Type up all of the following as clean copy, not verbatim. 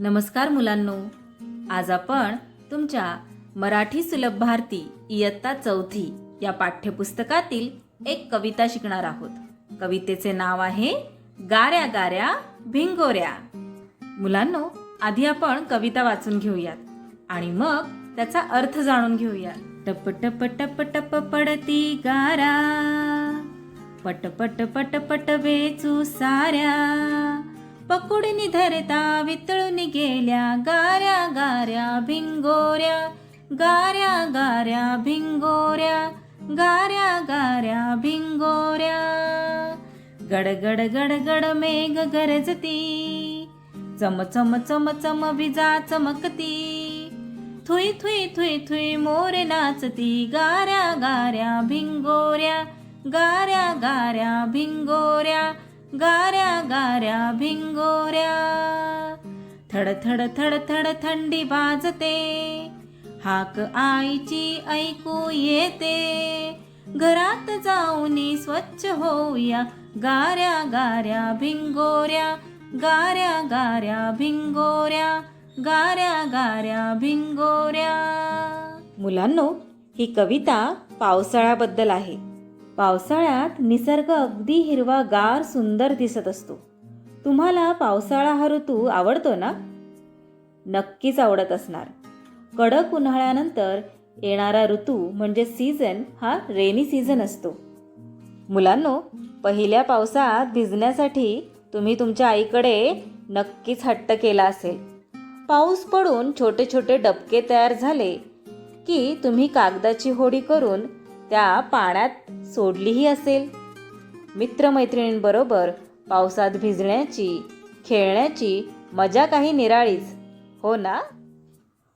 नमस्कार मुलांनो, आज आपण तुमच्या मराठी सुलभ भारती इयत्ता 4थी या पाठ्यपुस्तकातील एक कविता शिकणार आहोत. कवितेचे नाव आहे गाऱ्या गाऱ्या भिंगोऱ्या. मुलांनो, आधी आपण कविता वाचून घेऊयात आणि मग त्याचा अर्थ जाणून घेऊयात. टप टप टप टप पडती गारा, पट पट पट पट वेचू साऱ्या, पकडून धरता वितळून गेल्या गाऱ्या गाऱ्या भिंगोऱ्या, गाऱ्या गाऱ्या भिंगोऱ्या, गाऱ्या गाऱ्या भिंगोऱ्या. गड गड गड गड मेघ गरजती, चम चम चम चम विजा चमकती, थुई थुई थुई थुई मोर नाचती, गाऱ्या गाऱ्या भिंगोऱ्या, गाऱ्या गाऱ्या भिंगोऱ्या, गाऱ्या गाऱ्या भिंगोऱ्या. थड थड थड थड थंडी वाजते, हाक आईची ऐकू येते, घरात जाऊनी स्वच्छ होऊया, गाऱ्या गाऱ्या भिंगोऱ्या, गाऱ्या गाऱ्या भिंगोऱ्या, गाऱ्या गाऱ्या भिंगोऱ्या. मुलांनो, ही कविता पावसाळ्याबद्दल आहे. पावसाळ्यात निसर्ग अगदी हिरवागार सुंदर दिसत असतो. तुम्हाला पावसाळा हा ऋतू आवडतो ना? नक्कीच आवडत असणार. कडक उन्हाळ्यानंतर येणारा ऋतू म्हणजे सीझन हा रेनी सीझन असतो. मुलांनो, पहिल्या पावसात भिजण्यासाठी तुम्ही तुमच्या आईकडे नक्कीच हट्ट केला असेल. पाऊस पडून छोटे छोटे डबके तयार झाले की तुम्ही कागदाची होडी करून त्या पाण्यात सोडलीही असेल. मित्रमैत्रिणींबरोबर पावसात भिजण्याची, खेळण्याची मजा काही निराळीच, हो ना?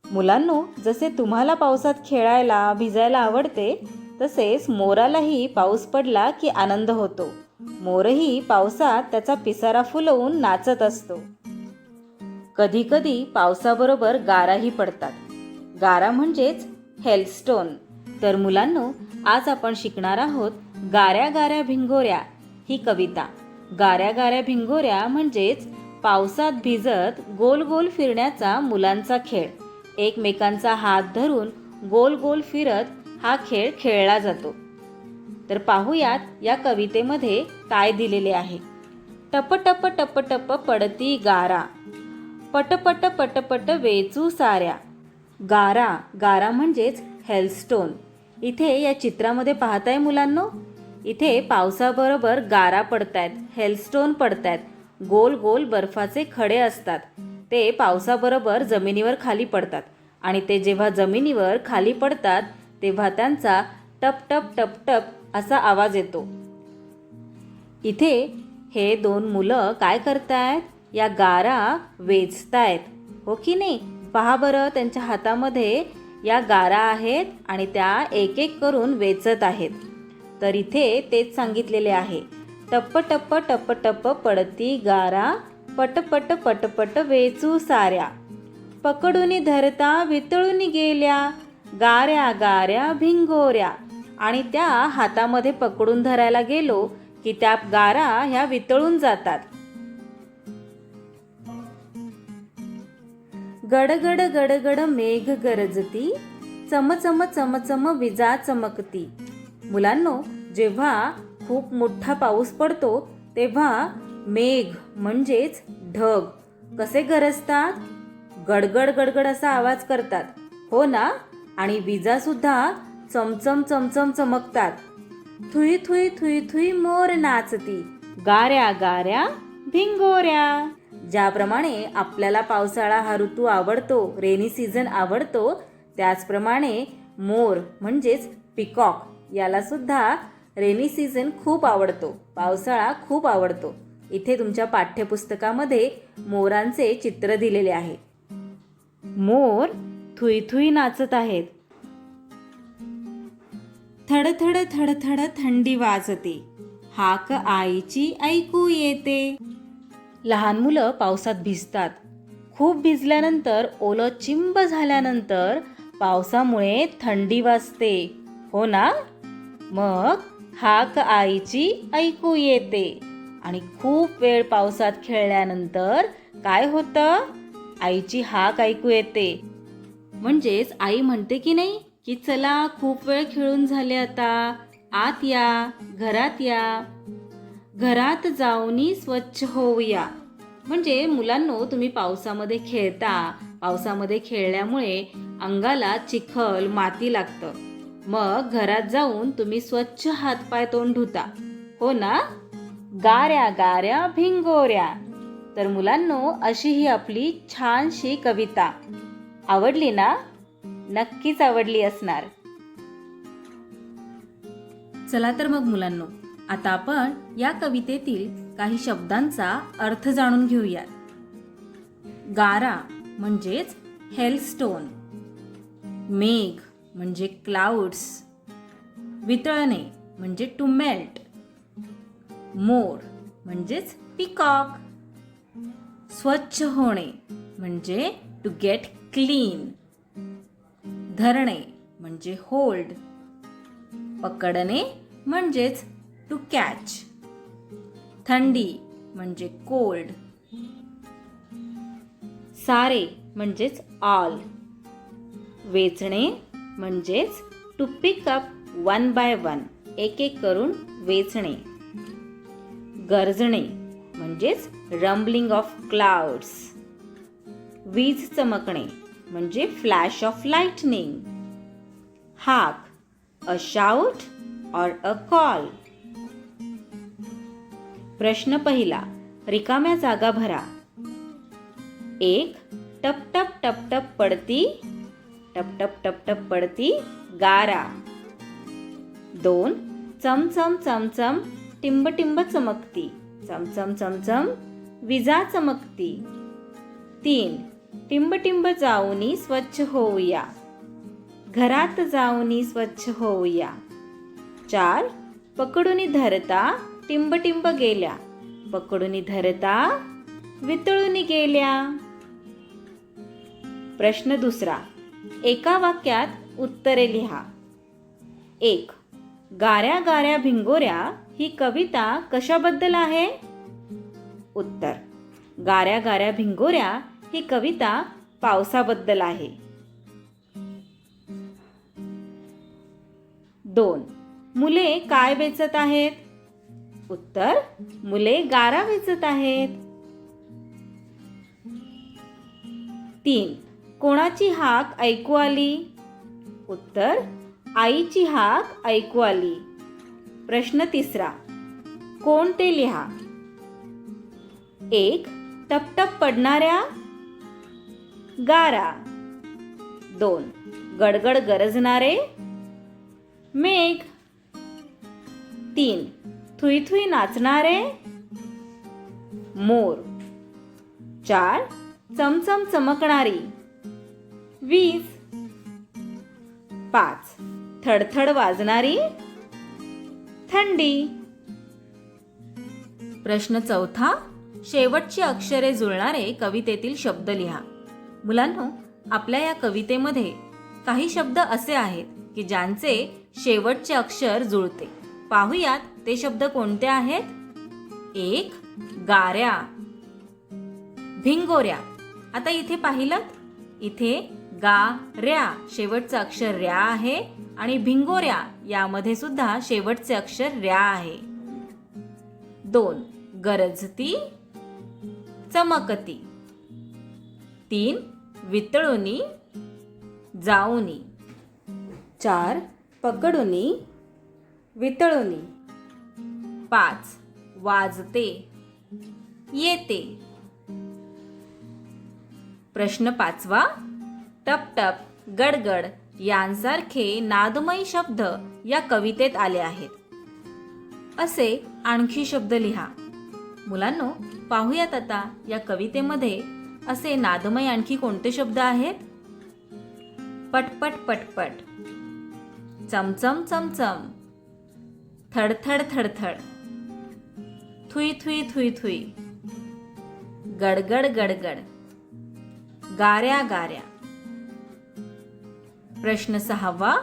मुलांनो, जसे तुम्हाला पावसात खेळायला, भिजायला आवडते, तसेच मोरालाही पाऊस पडला की आनंद होतो. मोरही पावसात त्याचा पिसारा फुलवून नाचत असतो. कधी कधी पावसाबरोबर गाराही पडतात. गारा म्हणजेच हेलस्टोन. तर मुलांनो, आज आपण शिकणार आहोत गाऱ्या गाऱ्या भिंगोऱ्या ही कविता. गाऱ्या गाऱ्या भिंगोऱ्या म्हणजेच पावसात भिजत गोल गोल फिरण्याचा मुलांचा खेळ. एकमेकांचा हात धरून गोल गोल फिरत हा खेळ खेळला जातो. तर पाहूयात या कवितेमध्ये काय दिलेले आहे. टप टप टप टप पडती गारा, पटपट पटपट वेचू साऱ्या. गारा, गारा म्हणजेच हेलस्टोन. इथे या चित्रामध्ये पाहताय मुलांनो, इथे पावसाबरोबर गारा पडतायत, हेलस्टोन पडतायत. गोल गोल बर्फाचे खडे असतात. ते पावसाबरोबर जमिनीवर खाली पडतात आणि ते जेव्हा जमिनीवर खाली पडतात तेव्हा त्यांचा टप टप टप टप असा आवाज येतो. इथे हे दोन मुलं काय करतायत? या गारा वेचतायत, हो की नाही? पहा बरं, त्यांच्या हातामध्ये या गारा आहेत आणि त्या एक एक करून वेचत आहेत. तर इथे तेच सांगितलेले आहे. टप्प टप्प टप्प टप्प पडती गारा, पटपट पटपट वेचू साऱ्या, पकडून धरता वितळून गेल्या, गाऱ्या गाऱ्या भिंगोऱ्या. आणि त्या हातामध्ये पकडून धरायला गेलो की त्या गारा ह्या वितळून जातात. गडगड गडगड मेघ गरजती, चम चम चम चम विजा चमकती. मुलांनो, जेव्हा खूप मोठा पाऊस पडतो तेव्हा मेघ म्हणजेच ढग कसे गरजतात? गडगड गडगड असा आवाज करतात, हो ना? आणि विजा सुद्धा chamcham chamcham चमकतात. Thuy Thuy Thuy Thuy मोर नाचती, गाऱ्या गाऱ्या भिंगोऱ्या. ज्याप्रमाणे आपल्याला पावसाळा हा ऋतू आवडतो, रेनी सीझन आवडतो, त्याचप्रमाणे मोर म्हणजेच पिकॉक याला सुद्धा रेनी सीझन खूप आवडतो, पावसाळा खूप आवडतो. इथे तुमच्या पाठ्यपुस्तकामध्ये मोरांचे चित्र दिलेले आहे. मोर थुई थुई नाचत आहेत. थड थड थड थड थंडी वाजते, हाक आईची ऐकू येते. लहान मुलं पावसात भिजतात. खूप भिजल्यानंतर, ओलं चिंब झाल्यानंतर पावसामुळे थंडी वाजते, हो ना? मग हाक आईची ऐकू येते. आणि खूप वेळ पावसात खेळल्यानंतर काय होतं? आईची हाक ऐकू येते. म्हणजेच आई म्हणते की नाही की चला खूप वेळ खेळून झाले, आता आत या, घरात या. घरात जाऊनी स्वच्छ होऊया. म्हणजे मुलांनो, तुम्ही पावसामध्ये खेळता, पावसामध्ये खेळल्यामुळे अंगाला चिखल माती लागतं. मग घरात जाऊन तुम्ही स्वच्छ हातपाय तोंड धुता, हो ना? गाऱ्या गाऱ्या भिंगोऱ्या. तर मुलांनो, अशी ही आपली छानशी कविता. आवडली ना? नक्कीच आवडली असणार. चला तर मग मुलांनो, आता आपण या कवितेतील काही शब्दांचा अर्थ जाणून घेऊया. गारा म्हणजेच हेलस्टोन, मेघ म्हणजे क्लाउड्स, वितळणे म्हणजे टू मेल्ट, मोर म्हणजेच पीकॉक, स्वच्छ होणे म्हणजे टू गेट क्लीन, धरणे म्हणजे होल्ड, पकडणे म्हणजेच टू कॅच, थंडी म्हणजे कोल्ड, सारे म्हणजेच ऑल, वेचणे म्हणजेच to pick up one by one, एक एक करून वेचणे, गरजणे म्हणजेच रंबलिंग ऑफ क्लाउड्स, वीज चमकणे म्हणजे फ्लॅश ऑफ लाइटनिंग, हाक अ शाउट और अ कॉल. प्रश्न पहिला, रिकाम्या जागा भरा. 1. टप टप टप टप पडती, टप टप टप टप पडती गारा. 2. चम चम चम चम टिंब टिंब चमकती, चम चम चम चम विजा चमकती. 3. टिंब टिंब जाऊनी स्वच्छ होऊया, घरात जाऊनी स्वच्छ होऊया. 4. पकडूनी धरता टिंब टिंब गेल्या, पकडूनी धरता वितळूनी गेल्या. प्रश्न दुसरा, एका वाक्यात उत्तरे लिहा. 1. गाऱ्या गाऱ्या भिंगोऱ्या ही कविता कशाबद्दल आहे? उत्तर, गाऱ्या गाऱ्या भिंगोऱ्या ही कविता पावसाबद्दल आहे. 2. मुले काय वेचत आहेत? उत्तर, मुले गारा वेचत आहेत. 3. कोणाची हाक ऐकू आली? उत्तर, आईची हाक ऐकू आली. प्रश्न तिसरा, कोण ते लिहा. 1. टपटप पडणाऱ्या गारा. 2. गडगड गरजणारे मेघ. 3. थुई थुई नाचणारे मोर. 4. चमचम चमकणारी वीज. 5. थडथड वाजणारी थंडी. प्रश्न चौथा, शेवटची अक्षरे जुळणारे कवितेतील शब्द लिहा. मुलांनो, आपल्या या कवितेमध्ये काही शब्द असे आहेत की ज्यांचे शेवटचे अक्षर जुळते. पाहूयात ते शब्द कोणते आहेत. 1. गाऱ्या, भिंगोऱ्या. आता इथे पाहिलं, इथे गाऱ्या शेवटचं अक्षर रॅ आहे आणि भिंगोऱ्या यामध्ये सुद्धा शेवटचे अक्षर रॅ आहे. 2. गरजती, चमकती. 3. वितळुनी, जाऊनी. 4. पकडुनी, वितळुनी. 5. वाजते, येते. प्रश्न 5वा, टपटप, गडगड यांसारखे नादमयी शब्द या कवितेत आले आहेत. असे आणखी शब्द लिहा. मुलांनो, पाहूयात आता या कवितेमध्ये असे नादमय आणखी कोणते शब्द आहेत. पटपट पटपट, chamcham chamcham, थडथड थडथड, Thuy Thuy Thuy Thuy, गडगड गडगड, गाऱ्या गाऱ्या. प्रश्न 6वा,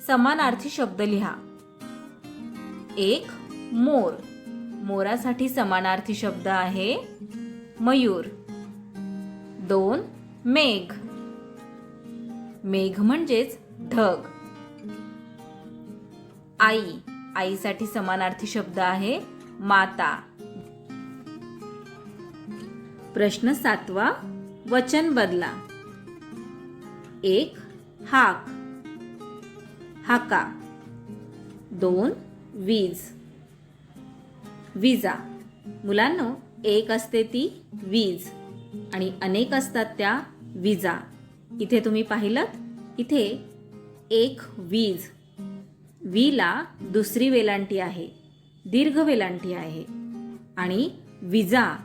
समानार्थी शब्द लिहा. 1. मोर. मोरासाठी समानार्थी शब्द आहे मयूर. 2. मेघ. मेघ म्हणजेच ढग. आई. आईसाठी समानार्थी शब्द आहे माता. प्रश्न 7वा. वचन बदला. 1. हाक, हाका. 2. वीज, विजा. मुलांनो, एक असते ती वीज आणि अनेक असतात त्या विजा. इथे तुम्ही पाहिलं, इथे एक वीज. वीला दुसरी वेलांटी आहे, दीर्घ वेलांटी आहे. आणि विजा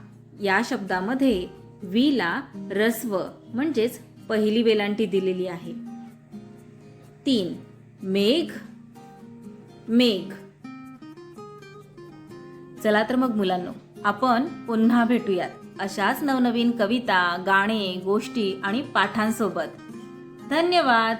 या शब्दामध्ये वीला ऱ्हस्व म्हणजेच पहिली वेलांटी दिलेली आहे. 3. मेघ, मेघ. चला तर मग मुलांनो, आपण पुन्हा भेटूयात अशाच नवनवीन कविता, गाणे, गोष्टी आणि पाठांसोबत. धन्यवाद.